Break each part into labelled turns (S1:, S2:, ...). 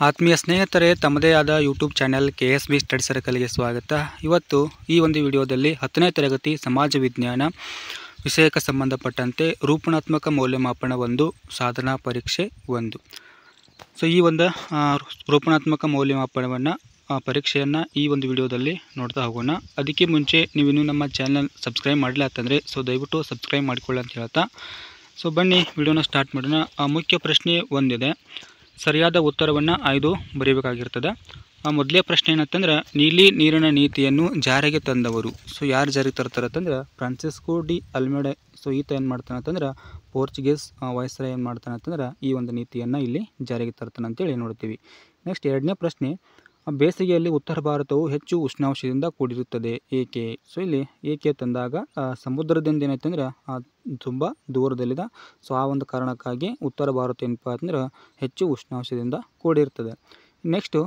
S1: ಆತ್ಮೀಯ ಸ್ನೇಹಿತರೆ, ತಮ್ಮದೇ ಆದ ಯೂಟ್ಯೂಬ್ ಚಾನೆಲ್ KSB ಸ್ಟಡಿ ಸರ್ಕಲ್ಗೆ ಸ್ವಾಗತ. ಇವತ್ತು ಈ ಒಂದು ವಿಡಿಯೋದಲ್ಲಿ 10ನೇ ತರಗತಿ ಸಮಾಜ ವಿಜ್ಞಾನ ವಿಷಯಕ್ಕೆ ಸಂಬಂಧಪಟ್ಟಂತೆ ರೂಪಣಾತ್ಮಕ ಮೌಲ್ಯಮಾಪನ 1 ಸಾಧನಾ ಪರೀಕ್ಷೆ 1. ಸೊ ಈ ಒಂದು ರೂಪಣಾತ್ಮಕ ಮೌಲ್ಯಮಾಪನವನ್ನು ಪರೀಕ್ಷೆಯನ್ನು ಈ ಒಂದು ವಿಡಿಯೋದಲ್ಲಿ ನೋಡ್ತಾ ಹೋಗೋಣ. ಅದಕ್ಕೆ ಮುಂಚೆ ನೀವಿನ್ನೂ ನಮ್ಮ ಚಾನಲ್ ಸಬ್ಸ್ಕ್ರೈಬ್ ಮಾಡಿಲ್ಲ ಅಂತಂದರೆ ದಯವಿಟ್ಟು ಸಬ್ಸ್ಕ್ರೈಬ್ ಮಾಡಿಕೊಳ್ಳಿ ಅಂತ ಹೇಳ್ತಾ ಬನ್ನಿ ವಿಡಿಯೋನ ಸ್ಟಾರ್ಟ್ ಮಾಡೋಣ. ಮುಖ್ಯ ಪ್ರಶ್ನೆ ಒಂದಿದೆ, ಸರಿಯಾದ ಉತ್ತರವನ್ನು ಆಯ್ದು ಬರೀಬೇಕಾಗಿರ್ತದೆ. ಮೊದಲೇ ಪ್ರಶ್ನೆ ಏನಂತಂದ್ರೆ, ನೀಲಿ ನೀರಿನ ನೀತಿಯನ್ನು ಜಾರಿಗೆ ತಂದವರು. ಯಾರು ಜಾರಿಗೆ ತರ್ತಾರೆ ಅಂತಂದ್ರೆ ಫ್ರಾನ್ಸಿಸ್ಕೋ ಡಿ ಅಲ್ಮೆಡೆ. ಈತ ಏನು ಮಾಡ್ತಾನೆ ಅಂತಂದ್ರೆ ಪೋರ್ಚುಗೀಸ್ ವೈಸ್ರಾಯ್ ಏನು ಮಾಡ್ತಾನೆ ಅಂತಂದ್ರೆ ಈ ಒಂದು ನೀತಿಯನ್ನು ಇಲ್ಲಿ ಜಾರಿಗೆ ತರ್ತಾನೆ ಅಂತೇಳಿ ನೋಡ್ತೀವಿ. ನೆಕ್ಸ್ಟ್ ಎರಡನೇ ಪ್ರಶ್ನೆ, ಬೇಸಿಗೆಯಲ್ಲಿ ಉತ್ತರ ಭಾರತವು ಹೆಚ್ಚು ಉಷ್ಣಾಂಶದಿಂದ ಕೂಡಿರುತ್ತದೆ ಏಕೆ? ಇಲ್ಲಿ ಏಕೆ ತಂದಾಗ ಸಮುದ್ರದಿಂದ ಏನೈತಂದ್ರೆ ತುಂಬ ದೂರದಲ್ಲಿದೆ. ಆ ಒಂದು ಕಾರಣಕ್ಕಾಗಿ ಉತ್ತರ ಭಾರತ ಏನಪ್ಪ ಅಂತಂದ್ರೆ ಹೆಚ್ಚು ಉಷ್ಣಾಂಶದಿಂದ ಕೂಡಿರ್ತದೆ. ನೆಕ್ಸ್ಟು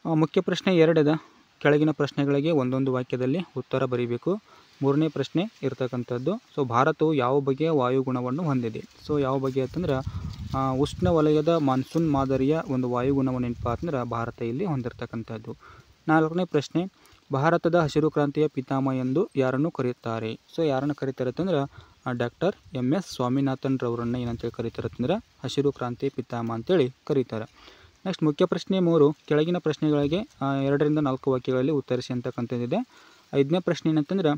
S1: ಮುಖ್ಯ ಪ್ರಶ್ನೆ 2 ಕೆಳಗಿನ ಪ್ರಶ್ನೆಗಳಿಗೆ ಒಂದೊಂದು ವಾಕ್ಯದಲ್ಲಿ ಉತ್ತರ ಬರೀಬೇಕು. ಮೂರನೇ ಪ್ರಶ್ನೆ ಇರ್ತಕ್ಕಂಥದ್ದು, ಭಾರತವು ಯಾವ ಬಗೆಯ ವಾಯುಗುಣವನ್ನು ಹೊಂದಿದೆ? ಯಾವ ಬಗೆಯ ಅಂತಂದ್ರೆ ಉಷ್ಣವಲಯದ ಮಾನ್ಸೂನ್ ಮಾದರಿಯ ಒಂದು ವಾಯುಗುಣವನ್ನು ಏನಪ್ಪ ಅಂತಂದ್ರೆ ಭಾರತ ಇಲ್ಲಿ ಹೊಂದಿರತಕ್ಕಂಥದ್ದು. 4ನೇ ಪ್ರಶ್ನೆ, ಭಾರತದ ಹಸಿರು ಕ್ರಾಂತಿಯ ಪಿತಾಮಹ ಎಂದು ಯಾರನ್ನು ಕರೆಯುತ್ತಾರೆ? ಯಾರನ್ನು ಕರೀತಾರೆ ಅಂತಂದ್ರೆ ಡಾಕ್ಟರ್ MS ಸ್ವಾಮಿನಾಥನ್ ರವರನ್ನು ಏನಂತೇಳಿ ಕರೀತಾರೆ ಅಂತಂದ್ರೆ ಹಸಿರು ಕ್ರಾಂತಿ ಪಿತಾಮಹ ಅಂತೇಳಿ ಕರೀತಾರೆ. ನೆಕ್ಸ್ಟ್ ಮುಖ್ಯ ಪ್ರಶ್ನೆ 3, ಕೆಳಗಿನ ಪ್ರಶ್ನೆಗಳಿಗೆ 2 ರಿಂದ 4 ವಾಕ್ಯಗಳಲ್ಲಿ ಉತ್ತರಿಸಿ ಅಂತಕ್ಕಂಥದ್ದಿದೆ. 5ನೇ ಪ್ರಶ್ನೆ ಏನಂತಂದ್ರೆ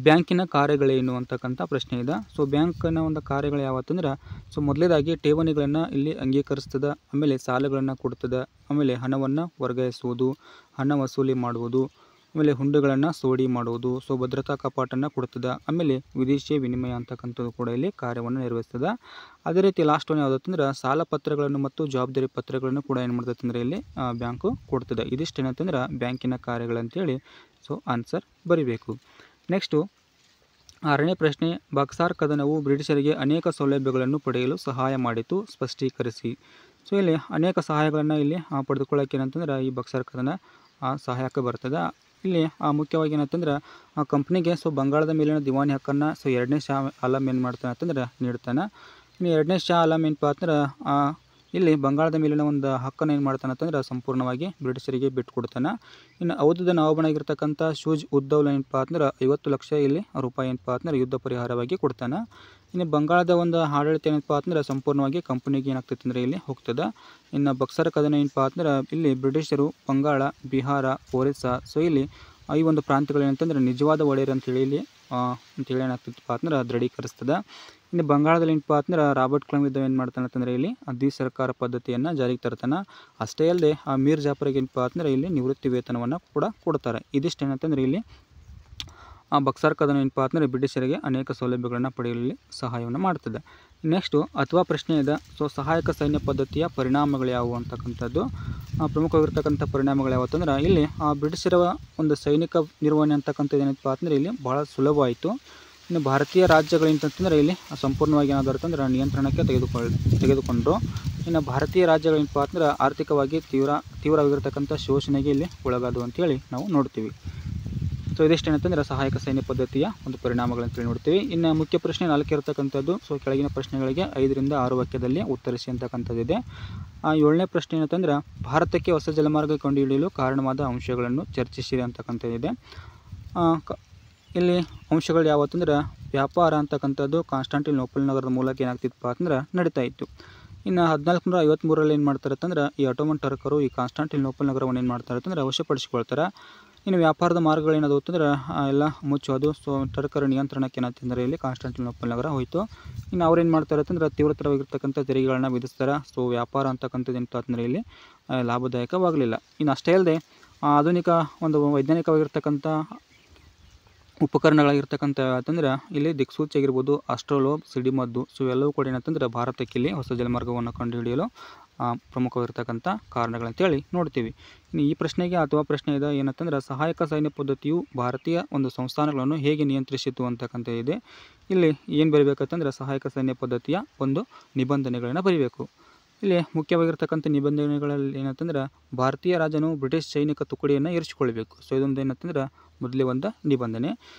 S1: ಬ್ಯಾಂಕಿನ ಕಾರ್ಯಗಳೇನು ಅಂತಕ್ಕಂಥ ಪ್ರಶ್ನೆ ಇದೆ. ಬ್ಯಾಂಕಿನ ಒಂದು ಕಾರ್ಯಗಳು ಯಾವತ್ತಂದ್ರೆ ಮೊದಲೇದಾಗಿ ಠೇವಣಿಗಳನ್ನು ಇಲ್ಲಿ ಅಂಗೀಕರಿಸ್ತದೆ, ಆಮೇಲೆ ಸಾಲಗಳನ್ನು ಕೊಡ್ತದೆ, ಆಮೇಲೆ ಹಣವನ್ನು ವರ್ಗಾಯಿಸುವುದು, ಹಣ ವಸೂಲಿ ಮಾಡುವುದು, ಆಮೇಲೆ ಹುಂಡಿಗಳನ್ನು ಸೋಡಿ ಮಾಡುವುದು, ಭದ್ರತಾ ಕಪಾಟನ್ನು ಕೊಡ್ತದೆ, ಆಮೇಲೆ ವಿದೇಶಿ ವಿನಿಮಯ ಅಂತಕ್ಕಂಥದ್ದು ಕೂಡ ಇಲ್ಲಿ ಕಾರ್ಯವನ್ನು ನಿರ್ವಹಿಸ್ತದೆ. ಅದೇ ರೀತಿ ಲಾಸ್ಟ್ ಒನ್ ಯಾವುದಂತಂದ್ರೆ ಸಾಲ ಪತ್ರಗಳನ್ನು ಮತ್ತು ಜವಾಬ್ದಾರಿ ಪತ್ರಗಳನ್ನು ಕೂಡ ಏನು ಮಾಡ್ತದೆ ಅಂದರೆ ಇಲ್ಲಿ ಬ್ಯಾಂಕು ಕೊಡ್ತದೆ. ಇದಿಷ್ಟು ಏನಂತಂದ್ರೆ ಬ್ಯಾಂಕಿನ ಕಾರ್ಯಗಳಂತೇಳಿ ಆನ್ಸರ್ ಬರೀಬೇಕು. ನೆಕ್ಸ್ಟು 6ನೇ ಪ್ರಶ್ನೆ, ಬಕ್ಸಾರ್ ಕದನವು ಬ್ರಿಟಿಷರಿಗೆ ಅನೇಕ ಸೌಲಭ್ಯಗಳನ್ನು ಪಡೆಯಲು ಸಹಾಯ ಮಾಡಿತು, ಸ್ಪಷ್ಟೀಕರಿಸಿ. ಇಲ್ಲಿ ಅನೇಕ ಸಹಾಯಗಳನ್ನು ಇಲ್ಲಿ ಪಡೆದುಕೊಳ್ಳೋಕೆ ಏನಂತಂದ್ರೆ ಈ ಬಕ್ಸಾರ್ ಕದನ ಸಹಾಯಕ್ಕೆ ಬರ್ತದೆ. ಇಲ್ಲಿ ಮುಖ್ಯವಾಗಿ ಏನಂತಂದ್ರೆ ಕಂಪ್ನಿಗೆ ಬಂಗಾಳದ ಮೇಲಿನ ದಿವಾನಿ ಹಕ್ಕನ್ನು 2ನೇ ಶಾ ಆಲಂ ಏನು ಮಾಡ್ತಾನೆ ಅಂತಂದ್ರೆ ನೀಡ್ತಾನೆ. ಇನ್ನು 2ನೇ ಶಾ ಆಲಂ ಏನಪ್ಪ ಅಂದ್ರೆ ಇಲ್ಲಿ ಬಂಗಾಳದ ಮೇಲಿನ ಒಂದು ಹಕ್ಕನ್ನು ಏನು ಮಾಡ್ತಾನೆ ಅಂತಂದ್ರೆ ಸಂಪೂರ್ಣವಾಗಿ ಬ್ರಿಟಿಷರಿಗೆ ಬಿಟ್ಟು ಕೊಡ್ತಾನೆ. ಇನ್ನು ಔಧದ ನವಾಬನಾಗಿರ್ತಕ್ಕಂಥ ಶೂಜ್ ಉದ್ದೌಲ ಏನಪ್ಪ ಅಂದ್ರೆ 50 ಲಕ್ಷ ಇಲ್ಲಿ ರೂಪಾಯಿ ಏನಪ್ಪ ಅಂದ್ರೆ ಯುದ್ಧ ಪರಿಹಾರವಾಗಿ ಕೊಡ್ತಾನೆ. ಇನ್ನು ಬಂಗಾಳದ ಒಂದು ಆಡಳಿತ ಏನಪ್ಪ ಅಂದ್ರೆ ಸಂಪೂರ್ಣವಾಗಿ ಕಂಪನಿಗೆ ಏನಾಗ್ತೈತೆ ಅಂದರೆ ಇಲ್ಲಿ ಹೋಗ್ತದೆ. ಇನ್ನು ಬಕ್ಸರ್ ಕದನ ಏನಪ್ಪ ಅಂದ್ರೆ ಇಲ್ಲಿ ಬ್ರಿಟಿಷರು ಬಂಗಾಳ, ಬಿಹಾರ, ಒರಿಸ್ಸಾ ಇಲ್ಲಿ ಈ ಒಂದು ಪ್ರಾಂತ್ಯಗಳು ಏನಂತಂದ್ರೆ ನಿಜವಾದ ಒಡೆಯರು ಅಂತೇಳಿ ಇಲ್ಲಿ ಅಂತೇಳಿ ಏನಾಗ್ತೈತಪ್ಪ ಅಂದ್ರೆ ದೃಢೀಕರಿಸ್ತದೆ. ಇನ್ನು ಬಂಗಾಳದಲ್ಲಿ ಏನಪ್ಪ ಅಂದ್ರೆ ರಾಬರ್ಟ್ ಕ್ಲೈವ್ ಇದ್ದ ಏನು ಮಾಡ್ತಾನೆ ಅಂತಂದರೆ ಇಲ್ಲಿ ದ್ವಿಸರ್ಕಾರ ಪದ್ಧತಿಯನ್ನು ಜಾರಿಗೆ ತರ್ತಾನೆ. ಅಷ್ಟೇ ಅಲ್ಲದೆ ಮೀರ್ ಜಾಫರ್ಗೆ ಏನಪ್ಪ ಅಂದ್ರೆ ಇಲ್ಲಿ ನಿವೃತ್ತಿ ವೇತನವನ್ನು ಕೂಡ ಕೊಡ್ತಾರೆ. ಇದಿಷ್ಟು ಏನಂತಂದರೆ ಇಲ್ಲಿ ಬಕ್ಸಾರ್ ಕದನ ಏನಪ್ಪ ಅಂದರೆ ಬ್ರಿಟಿಷರಿಗೆ ಅನೇಕ ಸೌಲಭ್ಯಗಳನ್ನು ಪಡೆಯಲು ಸಹಾಯವನ್ನು ಮಾಡ್ತದೆ. ನೆಕ್ಸ್ಟು ಅಥವಾ ಪ್ರಶ್ನೆ ಇದೆ, ಸಹಾಯಕ ಸೈನ್ಯ ಪದ್ಧತಿಯ ಪರಿಣಾಮಗಳು ಯಾವುವು ಅಂತಕ್ಕಂಥದ್ದು. ಪ್ರಮುಖವಾಗಿರ್ತಕ್ಕಂಥ ಪರಿಣಾಮಗಳು ಯಾವತ್ತಂದ್ರೆ ಇಲ್ಲಿ ಬ್ರಿಟಿಷರ ಒಂದು ಸೈನಿಕ ನಿರ್ವಹಣೆ ಅಂತಕ್ಕಂಥದ್ದು ಏನಪ್ಪ ಅಂದರೆ ಇಲ್ಲಿ ಭಾಳ ಸುಲಭವಾಯಿತು. ಇನ್ನು ಭಾರತೀಯ ರಾಜ್ಯಗಳೇನಂತಂದರೆ ಇಲ್ಲಿ ಸಂಪೂರ್ಣವಾಗಿ ಏನಾದರೂ ಅಂದ್ರೆ ನಿಯಂತ್ರಣಕ್ಕೆ ತೆಗೆದುಕೊಂಡ್ರು. ಇನ್ನು ಭಾರತೀಯ ರಾಜ್ಯಗಳೇನಪ್ಪ ಅಂದ್ರೆ ಆರ್ಥಿಕವಾಗಿ ತೀವ್ರವಾಗಿರ್ತಕ್ಕಂಥ ಶೋಷಣೆಗೆ ಇಲ್ಲಿ ಒಳಗಾದವು ಅಂತೇಳಿ ನಾವು ನೋಡ್ತೀವಿ. ಇದಿಷ್ಟು ಏನಂತಂದ್ರೆ ಸಹಾಯಕ ಸೈನ್ಯ ಪದ್ಧತಿಯ ಒಂದು ಪರಿಣಾಮಗಳಂತೇಳಿ ನೋಡ್ತೀವಿ. ಇನ್ನು ಮುಖ್ಯ ಪ್ರಶ್ನೆ 4 ಇರತಕ್ಕಂಥದ್ದು, ಕೆಳಗಿನ ಪ್ರಶ್ನೆಗಳಿಗೆ 5 ರಿಂದ 6 ವಾಕ್ಯದಲ್ಲಿ ಉತ್ತರಿಸಿ ಅಂತಕ್ಕಂಥದ್ದಿದೆ. 7ನೇ ಪ್ರಶ್ನೆ ಏನಂತಂದ್ರೆ ಭಾರತಕ್ಕೆ ಹೊಸ ಜಲಮಾರ್ಗ ಕಂಡುಹಿಡಿಯಲು ಕಾರಣವಾದ ಅಂಶಗಳನ್ನು ಚರ್ಚಿಸಿರಿ ಅಂತಕ್ಕಂಥದ್ದಿದೆ. ಇಲ್ಲಿ ಅಂಶಗಳು ಯಾವತ್ತಂದ್ರೆ ವ್ಯಾಪಾರ ಅಂತಕ್ಕಂಥದ್ದು ಕಾನ್ಸ್ಟಾಂಟಿನೋಪಲ್ ನಗರದ ಮೂಲಕ ಏನಾಗ್ತಿತ್ತಪ್ಪ ಅಂದ್ರೆ ನಡೀತಾ ಇತ್ತು. ಇನ್ನು 1453ರಲ್ಲಿ ಏನು ಮಾಡ್ತಾರೆ ಅಂತಂದ್ರೆ ಈ ಆಟೋಮನ್ ಟರ್ಕರು ಈ ಕಾನ್ಸ್ಟಾಂಟಿನೋಪಲ್ ನಗರವನ್ನು ಏನು ಮಾಡ್ತಾರೆ ಅಂತಂದ್ರೆ ವಶಪಡಿಸಿಕೊಳ್ತಾರೆ. ಇನ್ನು ವ್ಯಾಪಾರದ ಮಾರ್ಗಗಳು ಏನಾದವು ಅಂತಂದ್ರೆ ಎಲ್ಲ ಮುಚ್ಚೋದು. ಟರ್ಕರ ನಿಯಂತ್ರಣಕ್ಕೆ ಏನಂತಂದರೆ ಇಲ್ಲಿ ಕಾನ್ಸ್ಟಾಂಟಿನೋಪಲ್ ನಗರ ಹೋಯಿತು. ಇನ್ನು ಅವ್ರು ಏನು ಮಾಡ್ತಾರೆ ಅಂತಂದ್ರೆ ತೀವ್ರತರವಾಗಿರ್ತಕ್ಕಂಥ ತೆರಿಗೆಗಳನ್ನ ವಿಧಿಸ್ತಾರೆ. ವ್ಯಾಪಾರ ಅಂತಕ್ಕಂಥದ್ದು ಏನಪ್ಪ ಅಂತಂದರೆ ಇಲ್ಲಿ ಲಾಭದಾಯಕವಾಗಲಿಲ್ಲ. ಇನ್ನು ಅಷ್ಟೇ ಅಲ್ಲದೆ ಆಧುನಿಕ ಒಂದು ವೈಜ್ಞಾನಿಕವಾಗಿರ್ತಕ್ಕಂಥ ಉಪಕರಣಗಳಾಗಿರ್ತಕ್ಕಂಥ ಯಾಕಂದ್ರೆ ಇಲ್ಲಿ ದಿಕ್ಸೂಚಿ ಆಗಿರ್ಬೋದು, ಅಸ್ಟ್ರೋಲೋಬ್, ಸಿಡಿಮದ್ದು ಎಲ್ಲವೂ ಕೂಡ ಏನಂತಂದ್ರೆ ಭಾರತಕ್ಕೆ ಇಲ್ಲಿ ಹೊಸ ಜಲಮಾರ್ಗವನ್ನು ಕಂಡುಹಿಡಿಯಲು ಪ್ರಮುಖವಾಗಿರ್ತಕ್ಕಂಥ ಕಾರಣಗಳಂತೇಳಿ ನೋಡ್ತೀವಿ. ಇನ್ನು ಈ ಪ್ರಶ್ನೆಗೆ ಅಥವಾ ಪ್ರಶ್ನೆ ಇದೆ ಏನಂತಂದ್ರೆ ಸಹಾಯಕ ಸೈನ್ಯ ಪದ್ಧತಿಯು ಭಾರತೀಯ ಒಂದು ಸಂಸ್ಥಾನಗಳನ್ನು ಹೇಗೆ ನಿಯಂತ್ರಿಸಿತು ಅಂತಕ್ಕಂಥ ಇದೆ. ಇಲ್ಲಿ ಏನು ಬರೀಬೇಕಂತಂದ್ರೆ ಸಹಾಯಕ ಸೈನ್ಯ ಪದ್ಧತಿಯ ಒಂದು ನಿಬಂಧನೆಗಳನ್ನು ಬರೀಬೇಕು. ಇಲ್ಲಿ ಮುಖ್ಯವಾಗಿರ್ತಕ್ಕಂಥ ನಿಬಂಧನೆಗಳಲ್ಲಿ ಏನಂತಂದ್ರೆ ಭಾರತೀಯ ರಾಜನು ಬ್ರಿಟಿಷ್ ಸೈನಿಕ ತುಕಡಿಯನ್ನು ಇರಿಸಿಕೊಳ್ಳಬೇಕು. ಸೊ ಇದೊಂದು ಏನಂತಂದ್ರೆ ಮೊದಲೇ ಒಂದು ನಿಬಂಧನೆ.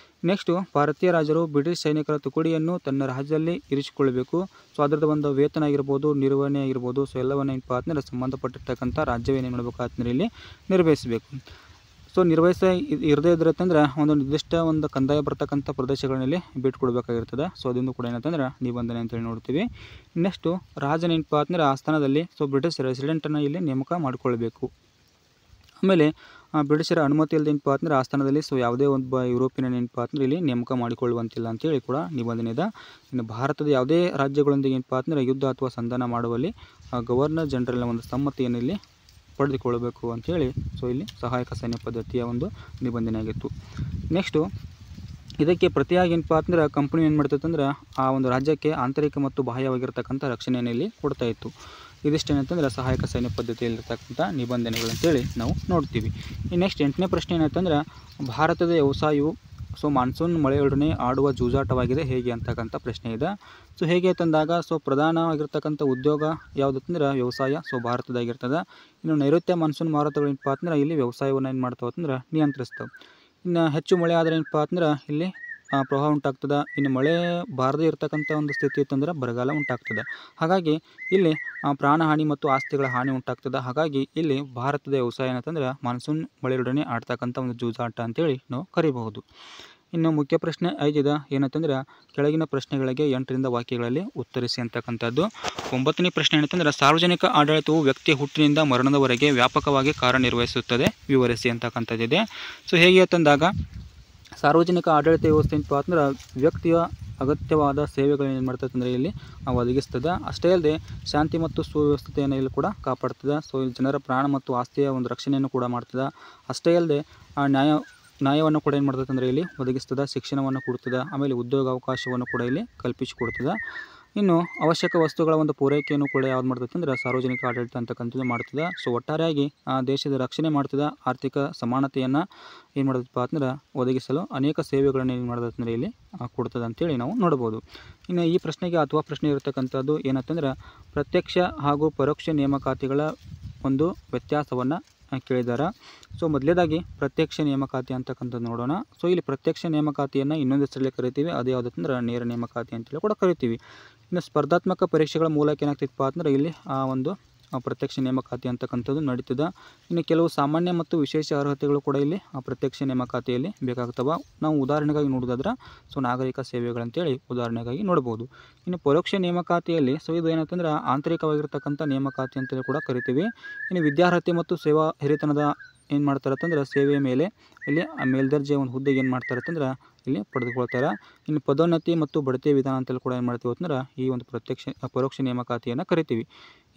S1: ನೆಕ್ಸ್ಟು ಭಾರತೀಯ ರಾಜರು ಬ್ರಿಟಿಷ್ ಸೈನಿಕರ ತುಕಡಿಯನ್ನು ತನ್ನ ರಾಜ್ಯದಲ್ಲಿ ಇರಿಸಿಕೊಳ್ಳಬೇಕು. ಸೊ ಅದರದ್ದು ಒಂದು ವೇತನ ಆಗಿರ್ಬೋದು, ನಿರ್ವಹಣೆ ಆಗಿರ್ಬೋದು, ಸೊ ಎಲ್ಲವನ್ನ ಏನಪ್ಪ ಅಂತಂದ್ರೆ ಸಂಬಂಧಪಟ್ಟಿರ್ತಕ್ಕಂಥ ರಾಜ್ಯವೇನೇನು ಮಾಡಬೇಕು ಅಂತಂದ್ರೆ ಇಲ್ಲಿ ನಿರ್ವಹಿಸಬೇಕು. ಸೊ ಇರದೇ ಇದ್ರಂದ್ರೆ ಒಂದು ನಿರ್ದಿಷ್ಟ ಒಂದು ಕಂದಾಯ ಬರ್ತಕ್ಕಂಥ ಪ್ರದೇಶಗಳಲ್ಲಿ ಬಿಟ್ಟುಕೊಡ್ಬೇಕಾಗಿರ್ತದೆ. ಸೊ ಅದನ್ನು ಕೂಡ ಏನಂತಂದ್ರೆ ನಿಬಂಧನೆ ಅಂತೇಳಿ ನೋಡ್ತೀವಿ. ನೆಕ್ಸ್ಟು ರಾಜನೇನಪ್ಪ ಅಂತಂದ್ರೆ ಆಸ್ಥಾನದಲ್ಲಿ ಬ್ರಿಟಿಷ್ ರೆಸಿಡೆಂಟನ್ನು ಇಲ್ಲಿ ನೇಮಕ ಮಾಡಿಕೊಳ್ಬೇಕು. ಆಮೇಲೆ ಬ್ರಿಟಿಷರ ಅನುಮತಿ ಇಲ್ಲದೆ ಏನಪ್ಪ ಅಂತಂದ್ರೆ ಆಸ್ಥಾನದಲ್ಲಿ ಯಾವುದೇ ಒಬ್ಬ ಯುರೋಪಿಯನ್ ಏನಪ್ಪ ಅಂತಂದ್ರೆ ಇಲ್ಲಿ ನೇಮಕ ಮಾಡಿಕೊಳ್ಳುವಂತಿಲ್ಲ ಅಂತೇಳಿ ಕೂಡ ನಿಬಂಧನೆ ಇದೆ. ಇನ್ನು ಭಾರತದ ಯಾವುದೇ ರಾಜ್ಯಗಳೊಂದಿಗೆ ಏನಪ್ಪ ಅಂತಂದ್ರೆ ಯುದ್ಧ ಅಥವಾ ಸಂಧಾನ ಮಾಡುವಲ್ಲಿ ಗವರ್ನರ್ ಜನರಲ್ನ ಒಂದು ಸಮ್ಮತಿಯನ್ನು ಇಲ್ಲಿ ಪಡೆದುಕೊಳ್ಳಬೇಕು ಅಂಥೇಳಿ ಸೊ ಇಲ್ಲಿ ಸಹಾಯಕ ಸೈನ್ಯ ಪದ್ಧತಿಯ ಒಂದು ನಿಬಂಧನೆ ಆಗಿತ್ತು. ನೆಕ್ಸ್ಟು ಇದಕ್ಕೆ ಪ್ರತಿಯಾಗಿ ಏನಪ್ಪ ಅಂತಂದ್ರೆ ಕಂಪ್ನಿ ಏನು ಮಾಡ್ತೈತೆ ಅಂದ್ರೆ ಆ ಒಂದು ರಾಜ್ಯಕ್ಕೆ ಆಂತರಿಕ ಮತ್ತು ಬಾಹ್ಯವಾಗಿರ್ತಕ್ಕಂಥ ರಕ್ಷಣೆಯನ್ನು ಇಲ್ಲಿ ಕೊಡ್ತಾ ಇತ್ತು. ಇದಿಷ್ಟೇನಂತಂದ್ರೆ ಸಹಾಯಕ ಸೈನ್ಯ ಪದ್ಧತಿಯಲ್ಲಿರ್ತಕ್ಕಂಥ ನಿಬಂಧನೆಗಳು ಅಂತೇಳಿ ನಾವು ನೋಡ್ತೀವಿ. ಈ ನೆಕ್ಸ್ಟ್ 8ನೇ ಪ್ರಶ್ನೆ ಏನಂತಂದ್ರೆ ಭಾರತದ ವ್ಯವಸಾಯವು ಮಾನ್ಸೂನ್ ಮಳೆಯೊಡನೆ ಆಡುವ ಜೂಜಾಟವಾಗಿದೆ ಹೇಗೆ ಅಂತಕ್ಕಂಥ ಪ್ರಶ್ನೆ ಇದೆ. ಸೊ ಹೇಗೆ ಅಂತಂದಾಗ ಪ್ರಧಾನವಾಗಿರ್ತಕ್ಕಂಥ ಉದ್ಯೋಗ ಯಾವುದಂದ್ರೆ ವ್ಯವಸಾಯ ಭಾರತದಾಗಿರ್ತದೆ. ಇನ್ನು ನೈಋತ್ಯ ಮಾನ್ಸೂನ್ ಮಾರುತಗಳು ಏನಪ್ಪ ಅಂತಂದ್ರೆ ಇಲ್ಲಿ ವ್ಯವಸಾಯವನ್ನು ಏನು ಮಾಡ್ತಾವೆ ಅಂತಂದ್ರೆ ನಿಯಂತ್ರಿಸ್ತವೆ. ಇನ್ನು ಹೆಚ್ಚು ಮಳೆ ಆದರೆ ಏನಪ್ಪ ಅಂತಂದ್ರೆ ಇಲ್ಲಿ ಪ್ರವಾಹ ಉಂಟಾಗ್ತದೆ. ಇನ್ನು ಮಳೆ ಬಾರದೇ ಇರತಕ್ಕಂಥ ಒಂದು ಸ್ಥಿತಿ ಇತ್ತಂದ್ರೆ ಬರಗಾಲ ಉಂಟಾಗ್ತದೆ. ಹಾಗಾಗಿ ಇಲ್ಲಿ ಪ್ರಾಣಹಾನಿ ಮತ್ತು ಆಸ್ತಿಗಳ ಹಾನಿ ಉಂಟಾಗ್ತದೆ. ಹಾಗಾಗಿ ಇಲ್ಲಿ ಭಾರತದ ವ್ಯವಸಾಯ ಏನಂತಂದ್ರೆ ಮಾನ್ಸೂನ್ ಮಳೆಯೊಡನೆ ಆಡ್ತಕ್ಕಂಥ ಒಂದು ಜೂಜಾಟ ಅಂತೇಳಿ ನಾವು ಕರಿಬಹುದು. ಇನ್ನು ಮುಖ್ಯ ಪ್ರಶ್ನೆ 5 ಏನಂತಂದ್ರೆ ಕೆಳಗಿನ ಪ್ರಶ್ನೆಗಳಿಗೆ 8ರಿಂದ ವಾಕ್ಯಗಳಲ್ಲಿ ಉತ್ತರಿಸಿ ಅಂತಕ್ಕಂಥದ್ದು. 9ನೇ ಪ್ರಶ್ನೆ ಏನಂತಂದ್ರೆ ಸಾರ್ವಜನಿಕ ಆಡಳಿತವು ವ್ಯಕ್ತಿಯ ಹುಟ್ಟಿನಿಂದ ಮರಣದವರೆಗೆ ವ್ಯಾಪಕವಾಗಿ ಕಾರ್ಯನಿರ್ವಹಿಸುತ್ತದೆ, ವಿವರಿಸಿ ಅಂತಕ್ಕಂಥದ್ದಿದೆ. ಸೊ ಹೇಗೆ ಅಂತಂದಾಗ ಸಾರ್ವಜನಿಕ ಆಡಳಿತ ವ್ಯವಸ್ಥೆ ಏನಪ್ಪ ಅಂತಂದ್ರೆ ವ್ಯಕ್ತಿಯ ಅಗತ್ಯವಾದ ಸೇವೆಗಳನ್ನ ಏನು ಮಾಡ್ತದೆ ಅಂದರೆ ಇಲ್ಲಿ ಒದಗಿಸ್ತದೆ. ಅಷ್ಟೇ ಅಲ್ಲದೆ ಶಾಂತಿ ಮತ್ತು ಸುವ್ಯವಸ್ಥತೆಯನ್ನು ಇಲ್ಲಿ ಕೂಡ ಕಾಪಾಡ್ತದೆ. ಸೊ ಜನರ ಪ್ರಾಣ ಮತ್ತು ಆಸ್ತಿಯ ಒಂದು ರಕ್ಷಣೆಯನ್ನು ಕೂಡ ಮಾಡ್ತದೆ. ಅಷ್ಟೇ ಅಲ್ಲದೆ ನ್ಯಾಯವನ್ನು ಕೂಡ ಏನು ಮಾಡ್ತದೆ ಅಂದರೆ ಇಲ್ಲಿ ಒದಗಿಸ್ತದೆ, ಶಿಕ್ಷಣವನ್ನು ಕೊಡ್ತದೆ, ಆಮೇಲೆ ಉದ್ಯೋಗ ಅವಕಾಶವನ್ನು ಕೂಡ ಇಲ್ಲಿ ಕಲ್ಪಿಸಿಕೊಡ್ತದೆ. ಇನ್ನು ಅವಶ್ಯಕ ವಸ್ತುಗಳ ಒಂದು ಪೂರೈಕೆಯನ್ನು ಕೂಡ ಯಾವ್ದು ಮಾಡ್ತದೆ ಅಂದರೆ ಸಾರ್ವಜನಿಕ ಆಡಳಿತ ಅಂತಕ್ಕಂಥದ್ದು ಮಾಡ್ತದೆ. ಸೊ ಒಟ್ಟಾರೆಯಾಗಿ ದೇಶದ ರಕ್ಷಣೆ ಮಾಡ್ತದೆ, ಆರ್ಥಿಕ ಸಮಾನತೆಯನ್ನು ಏನು ಮಾಡೋದಪ್ಪ ಅಂತಂದ್ರೆ ಒದಗಿಸಲು ಅನೇಕ ಸೇವೆಗಳನ್ನು ಏನು ಮಾಡೋದು ಅಂದರೆ ಇಲ್ಲಿ ಕೊಡ್ತದೆ ಅಂತೇಳಿ ನಾವು ನೋಡ್ಬೋದು. ಇನ್ನು ಈ ಪ್ರಶ್ನೆಗೆ ಅಥವಾ ಪ್ರಶ್ನೆ ಇರತಕ್ಕಂಥದ್ದು ಏನಂತಂದ್ರೆ ಪ್ರತ್ಯಕ್ಷ ಹಾಗೂ ಪರೋಕ್ಷ ನೇಮಕಾತಿಗಳ ಒಂದು ವ್ಯತ್ಯಾಸವನ್ನು ಕೇಳಿದ್ದಾರೆ. ಸೊ ಮೊದಲೇದಾಗಿ ಪ್ರತ್ಯಕ್ಷ ನೇಮಕಾತಿ ಅಂತಕ್ಕಂಥದ್ದು ನೋಡೋಣ. ಸೊ ಇಲ್ಲಿ ಪ್ರತ್ಯಕ್ಷ ನೇಮಕಾತಿಯನ್ನು ಇನ್ನೊಂದು ಹೆಸರಲ್ಲಿ ಕರಿತೀವಿ, ಅದು ಯಾವುದಂದ್ರೆ ನೇರ ನೇಮಕಾತಿ ಅಂತೇಳಿ ಕೂಡ ಕರಿತೀವಿ. ಇನ್ನು ಸ್ಪರ್ಧಾತ್ಮಕ ಪರೀಕ್ಷೆಗಳ ಮೂಲಕ ಏನಾಗ್ತಿತ್ತಪ್ಪ ಅಂದ್ರೆ ಇಲ್ಲಿ ಒಂದು ಪ್ರತ್ಯಕ್ಷ ನೇಮಕಾತಿ ಅಂತಕ್ಕಂಥದ್ದು ನಡೀತದೆ. ಇನ್ನು ಕೆಲವು ಸಾಮಾನ್ಯ ಮತ್ತು ವಿಶೇಷ ಅರ್ಹತೆಗಳು ಕೂಡ ಇಲ್ಲಿ ಪ್ರತ್ಯಕ್ಷ ನೇಮಕಾತಿಯಲ್ಲಿ ಬೇಕಾಗ್ತವೆ. ನಾವು ಉದಾಹರಣೆಗಾಗಿ ನೋಡೋದಾದ್ರೆ ನಾಗರಿಕ ಸೇವೆಗಳಂತೇಳಿ ಉದಾಹರಣೆಗಾಗಿ ನೋಡ್ಬೋದು. ಇನ್ನು ಪರೋಕ್ಷ ನೇಮಕಾತಿಯಲ್ಲಿ ಇದು ಏನಂತಂದ್ರೆ ಆಂತರಿಕವಾಗಿರ್ತಕ್ಕಂಥ ನೇಮಕಾತಿ ಅಂತೇಳಿ ಕೂಡ ಕರಿತೀವಿ. ಇನ್ನು ವಿದ್ಯಾರ್ಹತೆ ಮತ್ತು ಸೇವಾ ಹಿರಿತನದ ಏನು ಮಾಡ್ತಾರೆ ಅಂತಂದ್ರೆ ಸೇವೆಯ ಮೇಲೆ ಇಲ್ಲಿ ಮೇಲ್ದರ್ಜೆಯ ಒಂದು ಹುದ್ದೆಗೆ ಏನು ಮಾಡ್ತಾರೆ ಅಂತಂದ್ರೆ ಇಲ್ಲಿ ಪಡೆದುಕೊಳ್ತಾರೆ. ಇನ್ನು ಪದೋನ್ನತಿ ಮತ್ತು ಬಡ್ತಿಯ ವಿಧಾನ ಅಂತೇಳಿ ಕೂಡ ಏನು ಮಾಡ್ತೀವಿ ಅಂತಂದ್ರೆ ಈ ಒಂದು ಪರೋಕ್ಷ ನೇಮಕಾತಿಯನ್ನು ಕರಿತೀವಿ.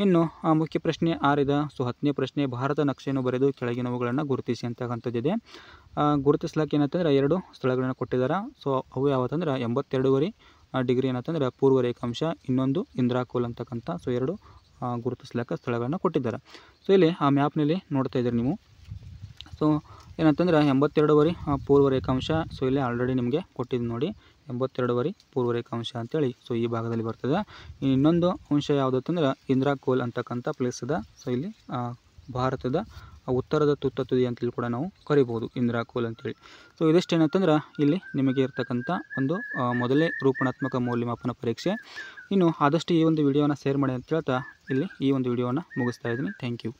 S1: ಇನ್ನು ಮುಖ್ಯ ಪ್ರಶ್ನೆ 6 10ನೇ ಪ್ರಶ್ನೆ ಭಾರತ ನಕ್ಷೆಯನ್ನು ಬರೆದು ಕೆಳಗಿನವುಗಳನ್ನು ಗುರುತಿಸಿ ಅಂತಕ್ಕಂಥದ್ದಿದೆ. ಗುರುತಿಸ್ಲಿಕ್ಕೆ ಏನಂತಂದ್ರೆ 2 ಸ್ಥಳಗಳನ್ನು ಕೊಟ್ಟಿದ್ದಾರೆ. ಸೊ ಅವು ಯಾವತ್ತಂದ್ರೆ 82 ಡಿಗ್ರಿ ಏನಂತಂದ್ರೆ ಪೂರ್ವ ರೇಖಾಂಶ, ಇನ್ನೊಂದು ಇಂದ್ರಾಕೋಲ್ ಅಂತಕ್ಕಂಥ 2 ಗುರುತಿಸ್ಲಿಕ್ಕೆ ಸ್ಥಳಗಳನ್ನು ಕೊಟ್ಟಿದ್ದಾರೆ. ಸೊ ಇಲ್ಲಿ ಆ ಮ್ಯಾಪ್ನಲ್ಲಿ ನೋಡ್ತಾ ಇದ್ದೀರಿ ನೀವು. ಸೊ ಏನಂತಂದ್ರೆ 82 ಪೂರ್ವ ರೇಖಾಂಶ. ಸೊ ಇಲ್ಲಿ ಆಲ್ರೆಡಿ ನಿಮಗೆ ಕೊಟ್ಟಿದ್ದು ನೋಡಿ 82 ಪೂರ್ವ ರೇಖಾಂಶ ಅಂತೇಳಿ ಈ ಭಾಗದಲ್ಲಿ ಬರ್ತದೆ. ಇನ್ನೊಂದು ಅಂಶ ಯಾವುದಂತಂದ್ರೆ ಇಂದ್ರಾಕೋಲ್ ಅಂತಕ್ಕಂಥ ಪ್ಲೇಸ್ ಇದೆ. ಸೊ ಇಲ್ಲಿ ಭಾರತದ ಉತ್ತರದ ತುತ್ತ ತುದಿ ಅಂತೇಳಿ ಕೂಡ ನಾವು ಕರಿಬೋದು ಇಂದ್ರಾಕೋಲ್ ಅಂತೇಳಿ. ಸೊ ಇದಿಷ್ಟೇನಂತಂದ್ರೆ ಇಲ್ಲಿ ನಿಮಗೆ ಇರ್ತಕ್ಕಂಥ ಒಂದು ಮೊದಲೇ ರೂಪಣಾತ್ಮಕ ಮೌಲ್ಯಮಾಪನ ಪರೀಕ್ಷೆ. ಇನ್ನು ಆದಷ್ಟು ಈ ಒಂದು ವಿಡಿಯೋನ ಶೇರ್ ಮಾಡಿ ಅಂತ ಹೇಳ್ತಾ ಇಲ್ಲಿ ಈ ಒಂದು ವಿಡಿಯೋನ ಮುಗಿಸ್ತಾ ಇದ್ದೀನಿ. Thank you.